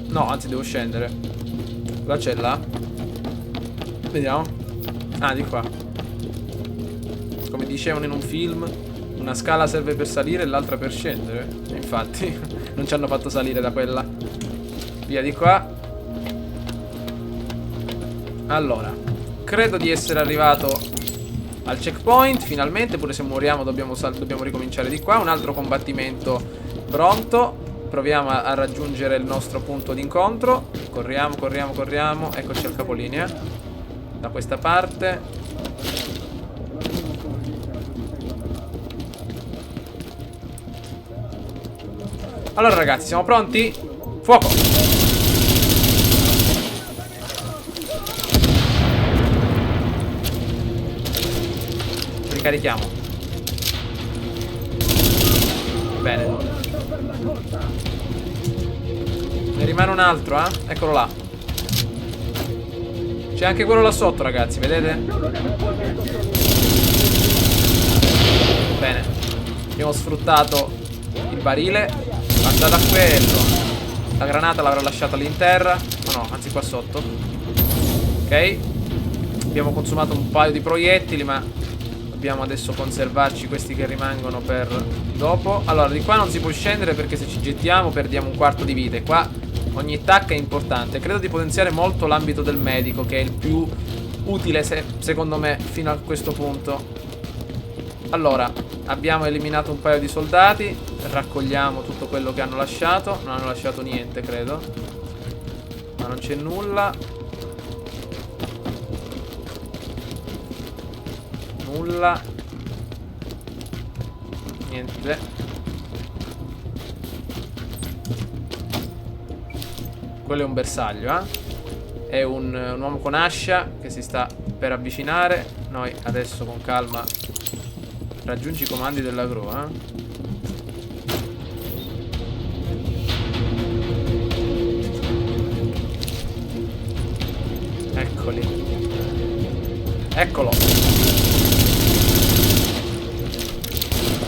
No, anzi devo scendere. Cosa c'è là? Vediamo. Ah, di qua. Come dicevano in un film, una scala serve per salire e l'altra per scendere. E infatti non ci hanno fatto salire da quella. Via di qua. Allora, credo di essere arrivato al checkpoint finalmente. Pure se moriamo dobbiamo ricominciare di qua. Un altro combattimento pronto. Proviamo a raggiungere il nostro punto d'incontro. Corriamo, corriamo, corriamo. Eccoci al capolinea. Da questa parte. Allora ragazzi, siamo pronti? Fuoco! Ricarichiamo. Bene. Ne rimane un altro, eh? Eccolo là. C'è anche quello là sotto, ragazzi, vedete? Bene. Abbiamo sfruttato il barile. Andate a quello. La granata l'avrà lasciata lì in terra. Oh no, anzi qua sotto. Ok. Abbiamo consumato un paio di proiettili, ma dobbiamo adesso conservarci questi che rimangono per dopo. Allora, di qua non si può scendere perché se ci gettiamo perdiamo un quarto di vita. E qua ogni tacca è importante. Credo di potenziare molto l'ambito del medico, che è il più utile secondo me fino a questo punto. Allora, abbiamo eliminato un paio di soldati. Raccogliamo tutto quello che hanno lasciato. Non hanno lasciato niente, credo. Ma non c'è nulla. Nulla. Niente. Quello è un bersaglio, eh? È un uomo con ascia che si sta per avvicinare. Noi adesso con calma raggiungi i comandi della gru, eh? Eccoli. Eccolo.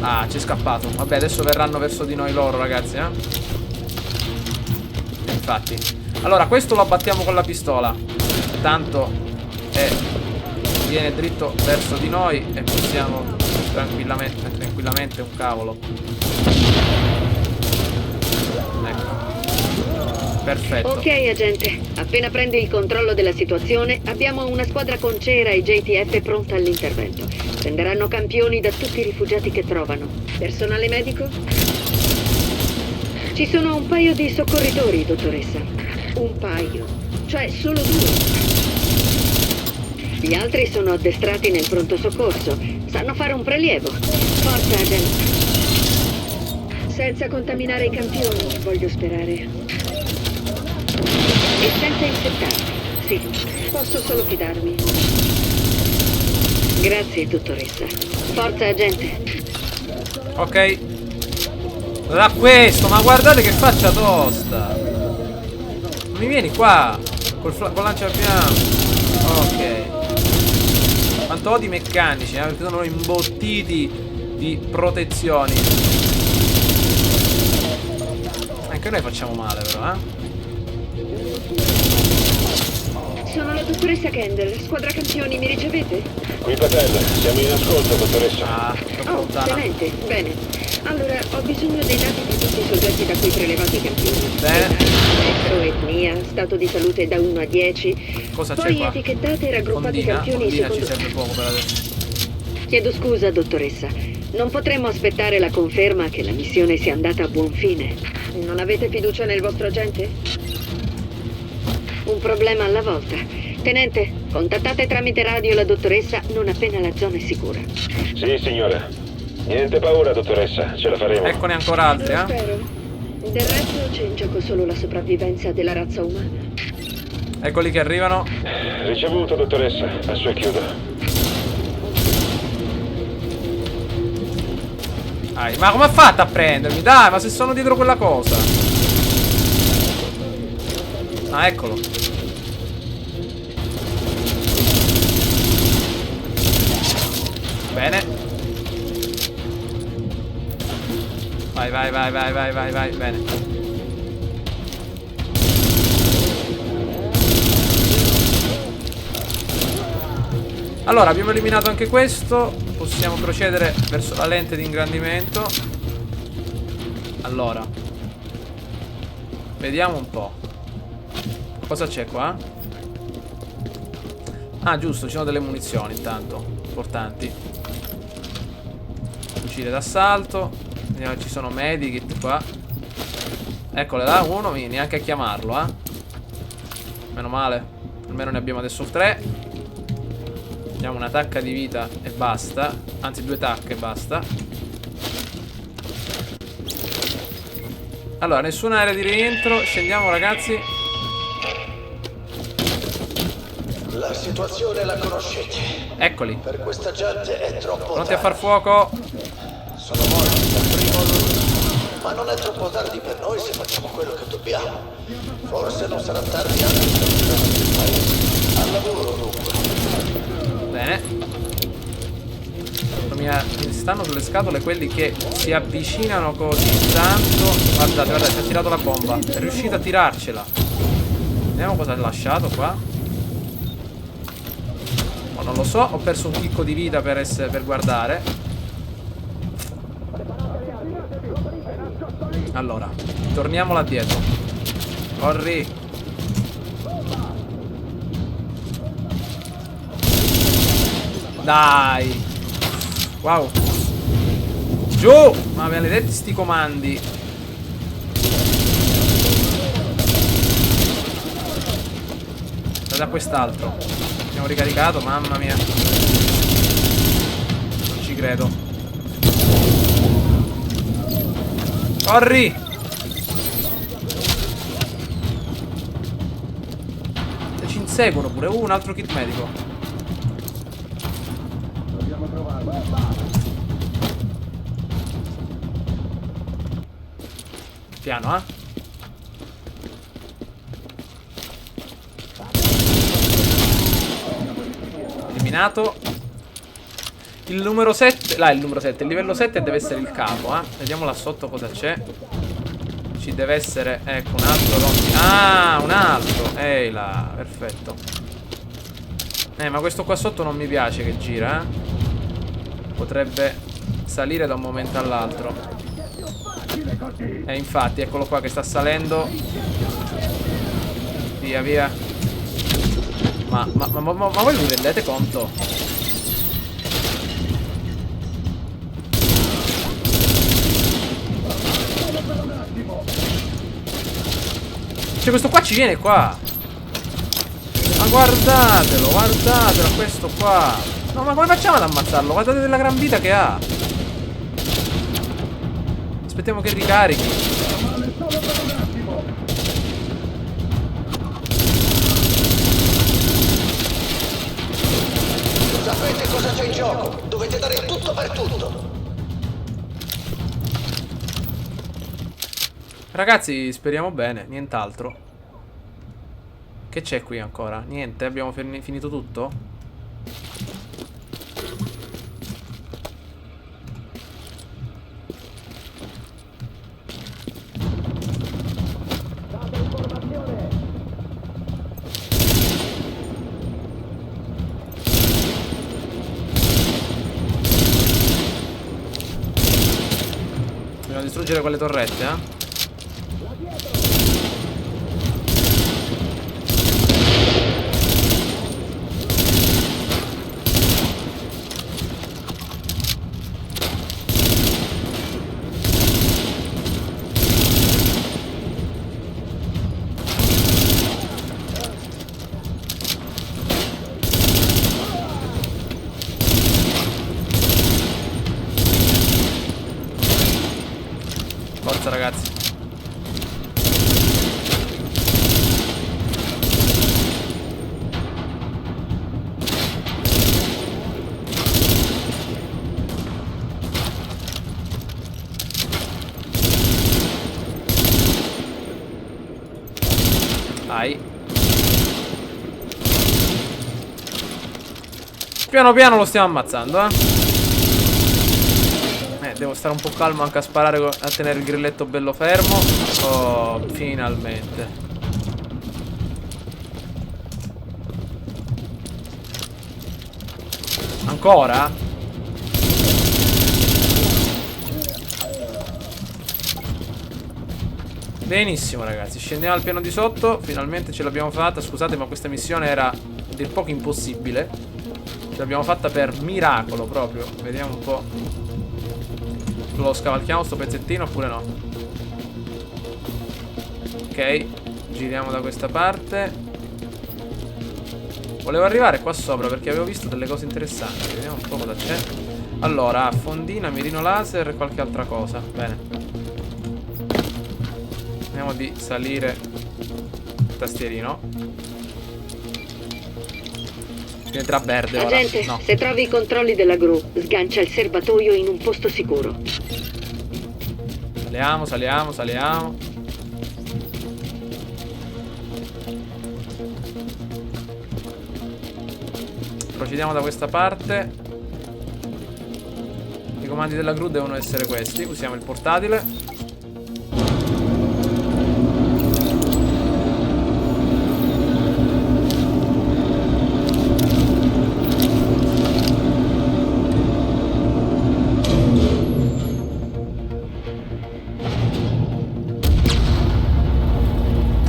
Ah, ci è scappato. Vabbè, adesso verranno verso di noi loro, ragazzi, eh? Infatti. Allora, questo lo abbattiamo con la pistola. Tanto viene dritto verso di noi e possiamo tranquillamente un cavolo. Ecco. Perfetto. Ok, agente. Appena prendi il controllo della situazione, abbiamo una squadra con Cera e JTF pronta all'intervento. Prenderanno campioni da tutti i rifugiati che trovano. Personale medico? Ci sono un paio di soccorritori, dottoressa. Un paio. Cioè, solo 2. Gli altri sono addestrati nel pronto soccorso. Sanno fare un prelievo. Forza, agente. Senza contaminare i campioni, voglio sperare. E senza infettarli. Sì, posso solo fidarmi. Grazie, dottoressa. Forza, agente. Ok. Da questo, ma guardate che faccia tosta. Mi vieni qua con lanciafiamme. Ok. Quanto odio i meccanici, perché sono imbottiti di protezioni. Anche noi facciamo male però, eh. Sono la dottoressa Kendall, squadra campioni, mi ricevete? Qui Patel, siamo in ascolto, dottoressa. Ah, troppo Oh, lontana. tenente, bene. Allora, ho bisogno dei dati di tutti i soggetti da cui prelevati i campioni. Bene. Sesso, etnia, stato di salute da 1 a 10. Cosa c'è Poi qua? etichettate e raggruppate i campioni Fondina ci secondo... serve poco per adesso. Chiedo scusa, dottoressa. Non potremmo aspettare la conferma che la missione sia andata a buon fine. Non avete fiducia nel vostro agente? Un problema alla volta. Tenente, contattate tramite radio la dottoressa non appena la zona è sicura. Sì, signora. Niente paura, dottoressa, ce la faremo. Eccone ancora altri, Lo eh. spero. Del resto c'è in gioco solo la sopravvivenza della razza umana. Eccoli che arrivano. Ricevuto, dottoressa, a sua chiudo. Ma come ha fatto a prendermi? Dai, ma se sono dietro quella cosa. Ah, eccolo. Bene. Vai, vai, vai, vai, vai, vai, vai. Bene. Allora, abbiamo eliminato anche questo. Possiamo procedere verso la lente di ingrandimento. Allora, vediamo un po'. Cosa c'è qua? Ah, giusto, ci sono delle munizioni intanto, importanti. Fucile d'assalto. Vediamo, ci sono medikit qua. Eccole là, uno, neanche a chiamarlo, Meno male. Almeno ne abbiamo adesso 3. Diamo una tacca di vita e basta. Anzi, 2 tacche e basta. Allora, nessuna area di rientro. Scendiamo, ragazzi. La situazione la conoscete. Eccoli. Per questa gente è troppo Pronti a tardi. far fuoco. Sono morti dal primo luglio. Ma non è troppo tardi per noi se facciamo quello che dobbiamo. Forse non sarà tardi anche per il resto del paese. Al lavoro dunque. Bene. Mi stanno sulle scatole quelli che si avvicinano così tanto. Guardate, guardate, ci ha tirato la bomba. È riuscito a tirarcela. Vediamo cosa ha lasciato qua. Oh, non lo so, ho perso un chicco di vita per guardare. Allora, torniamo là dietro. Corri. Dai. Wow. Giù. Ma maledetti sti comandi. Da quest'altro. Abbiamo ricaricato, mamma mia. Non ci credo. Corri. E ci inseguono pure. Un altro kit medico. Piano, Eliminato. Il numero 7. Là, il numero 7. Il livello 7 deve essere il capo, Vediamo là sotto cosa c'è. Ci deve essere, ecco, un altro rompi. Ah, un altro. Ehi là, perfetto. Ma questo qua sotto non mi piace che gira, Potrebbe salire da un momento all'altro. Infatti, eccolo qua che sta salendo. Via, via. Ma voi vi rendete conto? Cioè, questo qua ci viene qua. Ma guardatelo, guardatelo questo qua. No, ma come facciamo ad ammazzarlo? Guardate della gran vita che ha. Aspettiamo che ricarichi. Sapete cosa c'è in gioco? Dovete dare il tutto per tutto. Ragazzi, speriamo bene, nient'altro. Che c'è qui ancora? Niente, abbiamo finito tutto? Dobbiamo distruggere quelle torrette, Forza, ragazzi. Dai. Piano piano lo stiamo ammazzando, devo stare un po' calmo anche a sparare, a tenere il grilletto bello fermo. Oh, finalmente. Ancora? Benissimo ragazzi, scendiamo al piano di sotto. Finalmente ce l'abbiamo fatta. Scusate, ma questa missione era a dir poco impossibile. Ce l'abbiamo fatta per miracolo proprio. Vediamo un po'. Lo scavalchiamo sto pezzettino oppure no? Ok, giriamo da questa parte. Volevo arrivare qua sopra perché avevo visto delle cose interessanti. Vediamo un po' cosa c'è. Allora, fondina, mirino laser e qualche altra cosa. Bene. Vediamo di salire il tastierino. Diventerà verde ora. Agente, No. se trovi i controlli della gru, sgancia il serbatoio in un posto sicuro. Saliamo, saliamo, saliamo. Procediamo da questa parte. I comandi della gru devono essere questi. Usiamo il portatile.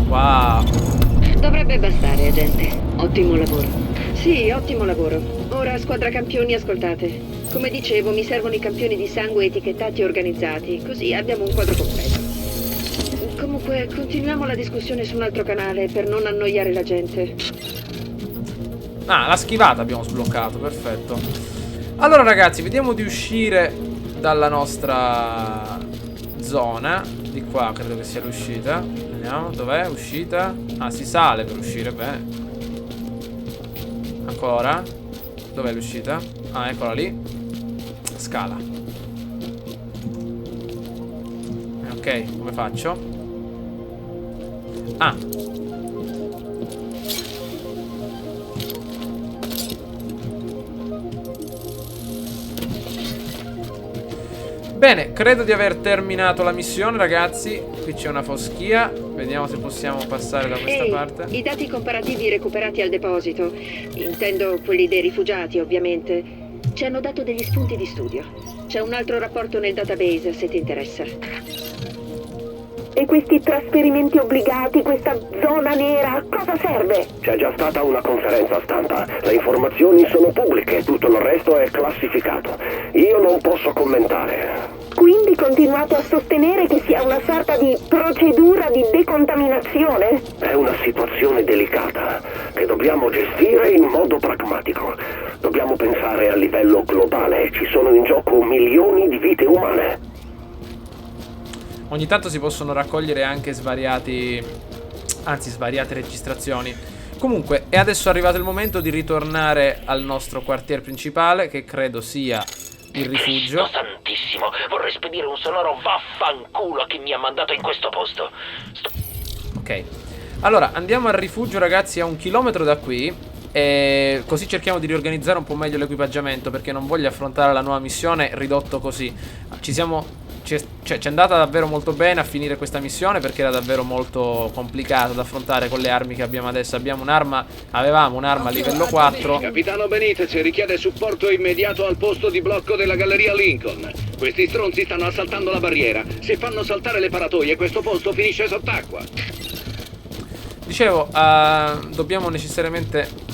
Wow. Dovrebbe bastare, agente. Ottimo lavoro. Sì, ottimo lavoro. Ora, squadra campioni, ascoltate. Come dicevo, mi servono i campioni di sangue etichettati e organizzati, così abbiamo un quadro completo. Comunque, continuiamo la discussione su un altro canale per non annoiare la gente. Ah, la schivata abbiamo sbloccato, perfetto. Allora ragazzi, vediamo di uscire dalla nostra zona. Di qua credo che sia l'uscita. Vediamo, dov'è? Uscita. Ah, si sale per uscire, bene. Ancora. Dov'è l'uscita? Ah, eccola lì. Scala. Ok, come faccio? Ah. Bene, credo di aver terminato la missione, ragazzi. Qui c'è una foschia. Vediamo se possiamo passare da questa parte. I dati comparativi recuperati al deposito, intendo quelli dei rifugiati, ovviamente, ci hanno dato degli spunti di studio. C'è un altro rapporto nel database, se ti interessa. E questi trasferimenti obbligati, questa zona nera, a cosa serve? C'è già stata una conferenza stampa. Le informazioni sono pubbliche, tutto il resto è classificato. Io non posso commentare. Quindi continuate a sostenere che sia una sorta di procedura di decontaminazione? È una situazione delicata che dobbiamo gestire in modo pragmatico. Dobbiamo pensare a livello globale. Ci sono in gioco milioni di vite umane. Ogni tanto si possono raccogliere anche svariate registrazioni. Comunque, è adesso arrivato il momento di ritornare al nostro quartier principale, che credo sia il rifugio. Cristo santissimo, vorrei spedire un sonoro vaffanculo a chi mi ha mandato in questo posto. Ok. Allora, andiamo al rifugio, ragazzi, a 1 chilometro da qui. E così cerchiamo di riorganizzare un po' meglio l'equipaggiamento, perché non voglio affrontare la nuova missione ridotto così. Ci è andata davvero molto bene a finire questa missione, perché era davvero molto complicata da affrontare con le armi che abbiamo adesso. Avevamo un'arma a livello 4. Capitano Benitez richiede supporto immediato al posto di blocco della galleria Lincoln. Questi stronzi stanno assaltando la barriera. Se fanno saltare le paratoie, questo posto finisce sott'acqua. Dicevo, dobbiamo necessariamente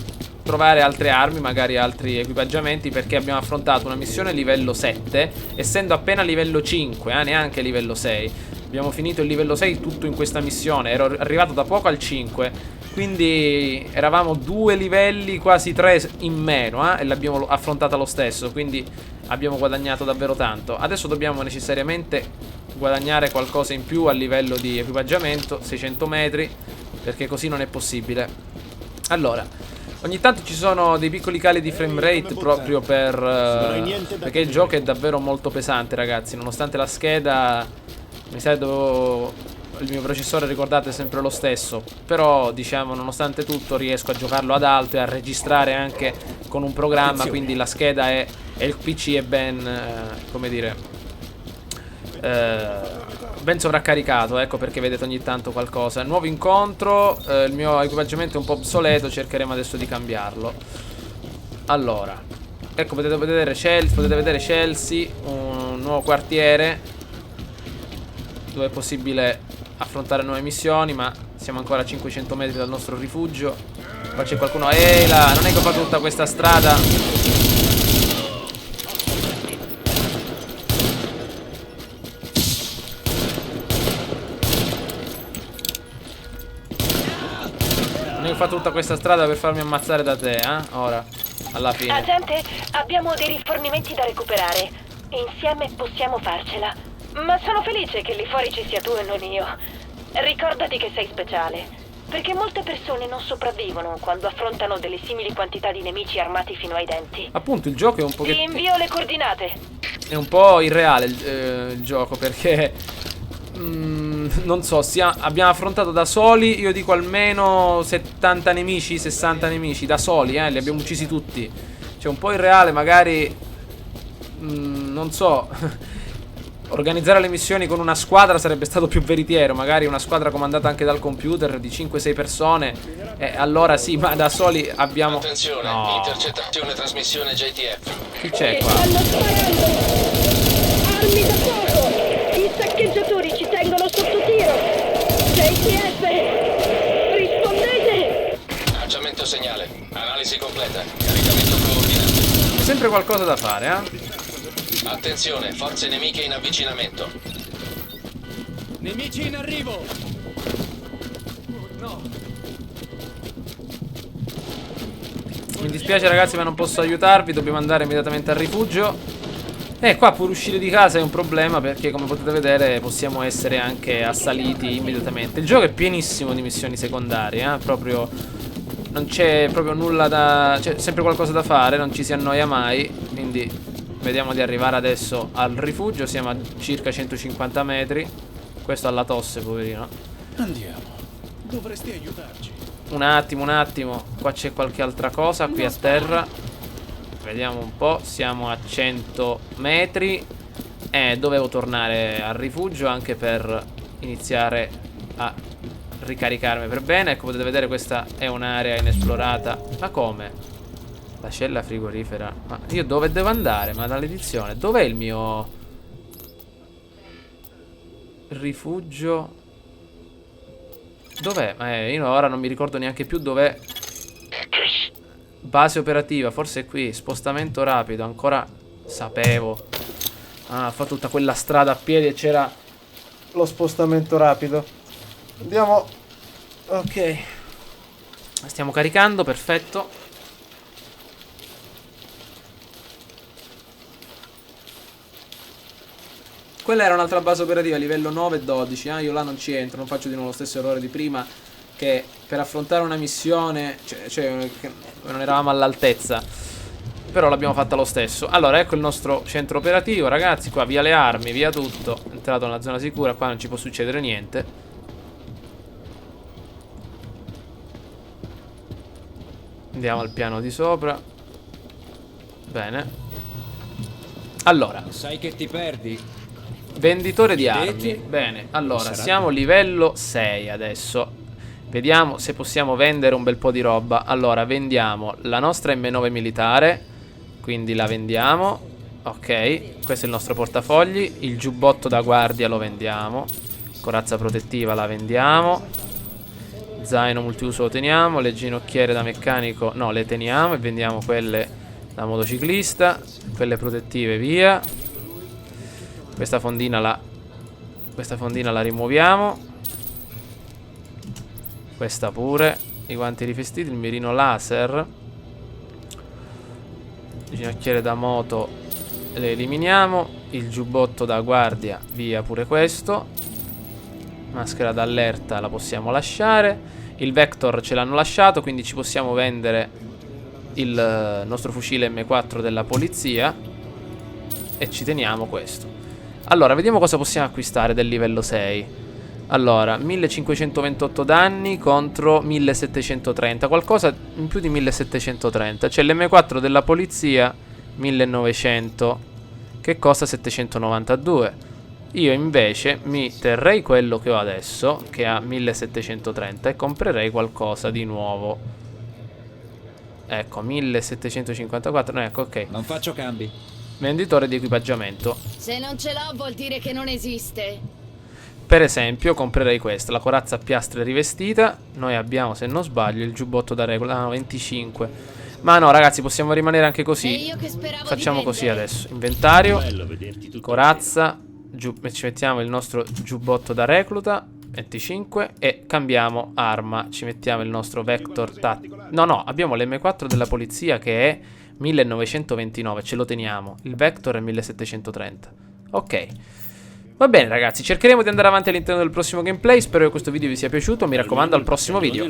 trovare altre armi, magari altri equipaggiamenti, perché abbiamo affrontato una missione livello 7, essendo appena livello 5, neanche livello 6. Abbiamo finito il livello 6 tutto in questa missione. Ero arrivato da poco al 5, quindi eravamo 2 livelli, quasi 3 in meno, e l'abbiamo affrontata lo stesso, quindi abbiamo guadagnato davvero tanto. Adesso dobbiamo necessariamente guadagnare qualcosa in più a livello di equipaggiamento, 600 metri, perché così non è possibile. Allora, ogni tanto ci sono dei piccoli cali di frame rate proprio perché il gioco è davvero molto pesante, ragazzi. Nonostante la scheda, mi sa che il mio processore, ricordate, è sempre lo stesso. Però, diciamo, nonostante tutto riesco a giocarlo ad alto e a registrare anche con un programma. Quindi la scheda e il PC è ben, come dire, ben sovraccaricato. Ecco perché vedete ogni tanto qualcosa. Nuovo incontro. Il mio equipaggiamento è un po' obsoleto, cercheremo adesso di cambiarlo. Allora, Ecco, potete vedere Chelsea, un nuovo quartiere dove è possibile affrontare nuove missioni, ma siamo ancora a 500 metri dal nostro rifugio. Qua c'è qualcuno. Ehi là, non è che ho fatto tutta questa strada. Non è che ho fatto tutta questa strada per farmi ammazzare da te, ora, alla fine. Agente, abbiamo dei rifornimenti da recuperare. Insieme possiamo farcela. Ma sono felice che lì fuori ci sia tu e non io. Ricordati che sei speciale, perché molte persone non sopravvivono quando affrontano delle simili quantità di nemici armati fino ai denti. Appunto, il gioco è un Ti pochettino... invio le coordinate. È un po' irreale il gioco, perché... non so, abbiamo affrontato da soli, io dico almeno 70 nemici, 60 nemici, da soli, li abbiamo uccisi tutti. Cioè, un po' irreale, magari... non so... Organizzare le missioni con una squadra sarebbe stato più veritiero. Magari una squadra comandata anche dal computer di 5-6 persone. Allora sì, ma da soli abbiamo... Attenzione, no. intercettazione trasmissione JTF. Chi c'è qua? Stanno sparando! Armi da fuoco! I saccheggiatori ci tengono sotto tiro! JTF! Rispondete! Lanciamento segnale. Analisi completa. Caricamento coordinato. C'è sempre qualcosa da fare, Attenzione, forze nemiche in avvicinamento. Nemici in arrivo! No! Mi dispiace ragazzi, ma non posso aiutarvi. Dobbiamo andare immediatamente al rifugio. Qua pur uscire di casa è un problema, perché come potete vedere possiamo essere anche assaliti immediatamente. Il gioco è pienissimo di missioni secondarie, proprio... non c'è proprio nulla da... c'è sempre qualcosa da fare, non ci si annoia mai. Quindi vediamo di arrivare adesso al rifugio. Siamo a circa 150 metri. Questo ha la tosse, poverino. Andiamo. Dovresti aiutarci. Un attimo. Qua c'è qualche altra cosa qui a terra. Vediamo un po'. Siamo a 100 metri. Dovevo tornare al rifugio anche per iniziare a ricaricarmi per bene. Ecco, potete vedere, questa è un'area inesplorata. Ma come? La cella frigorifera. Ma io dove devo andare? Ma dall'edizione. Dov'è il mio rifugio? Dov'è? Io ora non mi ricordo neanche più dov'è. Base operativa. Forse è qui. Spostamento rapido. Ancora sapevo. Ho fatto tutta quella strada a piedi e c'era lo spostamento rapido. Andiamo. Ok. Stiamo caricando. Perfetto. Quella era un'altra base operativa, livello 9 e 12. Io là non ci entro, non faccio di nuovo lo stesso errore di prima, che per affrontare una missione, cioè non eravamo all'altezza. Però l'abbiamo fatta lo stesso. Allora, ecco il nostro centro operativo, ragazzi. Qua via le armi, via tutto. Entrato nella zona sicura, qua non ci può succedere niente. Andiamo al piano di sopra. Bene. Allora, Sai che ti perdi? venditore di armi. Bene, allora siamo livello 6 adesso. Vediamo se possiamo vendere un bel po' di roba. Allora, vendiamo la nostra M9 militare, quindi la vendiamo. Ok, questo è il nostro portafogli. Il giubbotto da guardia lo vendiamo. Corazza protettiva la vendiamo. Zaino multiuso lo teniamo. Le ginocchiere da meccanico no, le teniamo. E vendiamo quelle da motociclista. Quelle protettive via. Questa fondina la rimuoviamo. Questa pure. I guanti rivestiti, il mirino laser. Le ginocchiere da moto le eliminiamo. Il giubbotto da guardia via pure questo. Maschera d'allerta la possiamo lasciare. Il Vector ce l'hanno lasciato, quindi ci possiamo vendere il nostro fucile M4 della polizia. E ci teniamo questo. Allora, vediamo cosa possiamo acquistare del livello 6. Allora, 1528 danni contro 1730. Qualcosa in più di 1730. C'è l'M4 della polizia 1900, che costa 792. Io invece mi terrei quello che ho adesso, che ha 1730, e comprerei qualcosa di nuovo. Ecco, 1754. Ecco, ok. Non faccio cambi. Venditore di equipaggiamento. Se non ce l'ho vuol dire che non esiste. Per esempio, comprerei questa, la corazza a piastre rivestita. Noi abbiamo, se non sbaglio, il giubbotto da regola. Ah, no, 25. Ma no, ragazzi, possiamo rimanere anche così. Facciamo così adesso. Inventario, corazza, ci mettiamo il nostro giubbotto da recluta, 25, e cambiamo arma. Ci mettiamo il nostro Vector No, abbiamo l'M4 della polizia che è 1929, ce lo teniamo. Il Vector è 1730. Ok. Va bene ragazzi, cercheremo di andare avanti all'interno del prossimo gameplay. Spero che questo video vi sia piaciuto. Mi raccomando, al prossimo video.